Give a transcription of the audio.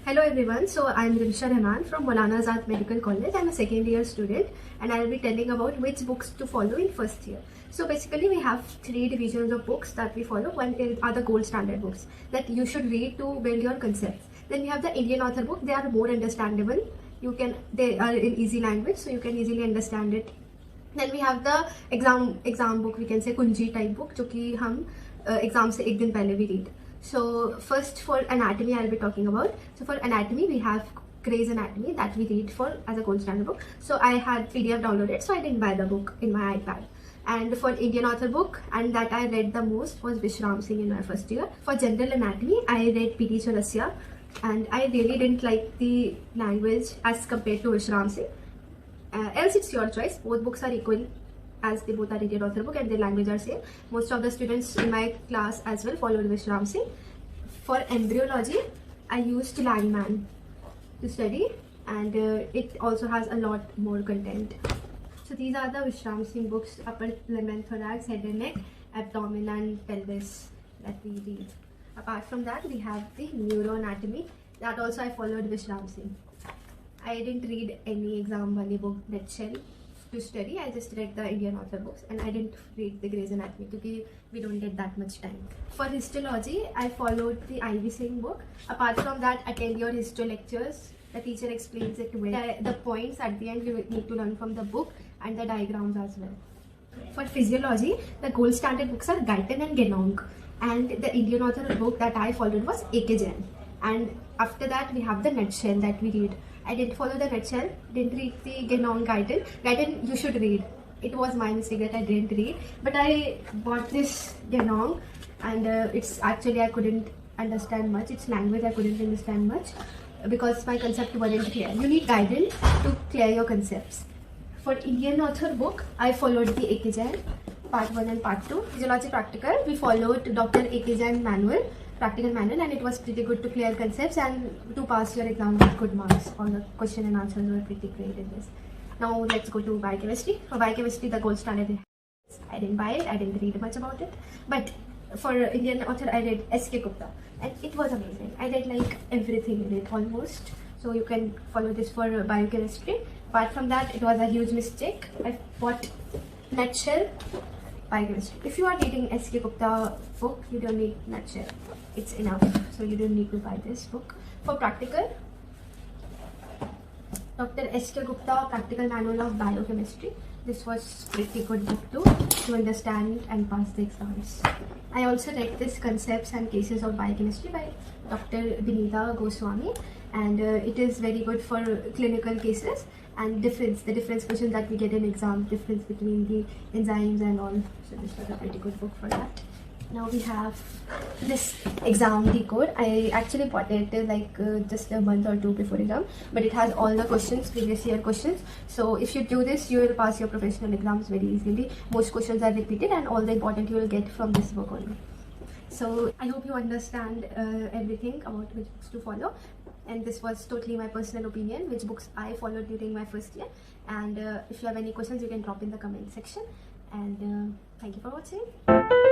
Hello everyone, so I am Rimsha Rahman from Maulana Azad Medical College. I am a second year student and I will be telling about which books to follow in first year. So basically we have three divisions of books that we follow. One are the gold standard books that you should read to build your concepts. Then we have the Indian author book. They are more understandable. They are in easy language, so you can easily understand it. Then we have the exam book, we can say Kunji type book, जो कि हम exam से एक दिन पहले भी read. So first for anatomy I'll be talking about. So for anatomy we have Gray's Anatomy that we read for as a gold standard book. So I had PDF downloaded, so I didn't buy the book in my iPad. And for Indian author book, and that I read the most, was Vishram Singh in my first year. For general anatomy I read P.T. Chaurasia, and I really didn't like the language as compared to Vishram Singh. Else it's your choice. Both books are equal as they both are Indian author book and their language are same. Most of the students in my class as well followed Vishram Singh. For embryology, I used Langman to study, and it also has a lot more content. So these are the Vishram Singh books: upper limb, thorax, head and neck, abdomen and pelvis that we read. Apart from that, we have the neuroanatomy. That also I followed Vishram Singh. I didn't read any exam wali book nutshell to study. I just read the Indian author books, and I didn't read the Gray's Anatomy because we don't get that much time. For histology, I followed the Ivy Singh book. Apart from that, attend your histo lectures. The teacher explains it well. The points at the end you need to learn from the book and the diagrams as well. For physiology, the gold standard books are Guyton and Genong, and the Indian author book that I followed was A.K. Jain. And after that, we have the nutshell that we read. I didn't follow the nutshell, didn't read the Genong Guyton. Guyton you should read. It was my mistake that I didn't read. But I bought this Genong, and it's actually I couldn't understand much. Its language I couldn't understand much because my concept wasn't clear. You need guidance to clear your concepts. For Indian author book, I followed the A.K. Jain, part 1 and part 2. Physiology practical, we followed Dr. A.K. Jain manual. Practical manual, and it was pretty good to clear concepts and to pass your exam with good marks. All the question and answers were pretty great in this. Now let's go to biochemistry. For biochemistry, the gold standard, I didn't buy it, I didn't read much about it. But for Indian author, I read S.K. Gupta, and it was amazing. I read like everything in it almost. So you can follow this for biochemistry. Apart from that, it was a huge mistake. I bought nutshell biochemistry. If you are reading S.K. Gupta book, you don't need nutshell. It's enough, so you don't need to buy this book. For practical, Dr. S.K. Gupta Practical Manual of Biochemistry. This was pretty good book too to understand and pass the exams. I also read this Concepts and Cases of Biochemistry by Dr. Vinita Goswami, and it is very good for clinical cases and the difference questions that we get in exams, difference between the enzymes and all. So this was a pretty good book for that. Now we have this exam decode. I actually bought it just a month or two before exam, but it has all the questions, previous year questions. So if you do this, you will pass your professional exams very easily. Most questions are repeated, and all the important you will get from this book only. So I hope you understand everything about which books to follow, and this was totally my personal opinion, which books I followed during my first year. And if you have any questions, you can drop in the comment section. And thank you for watching.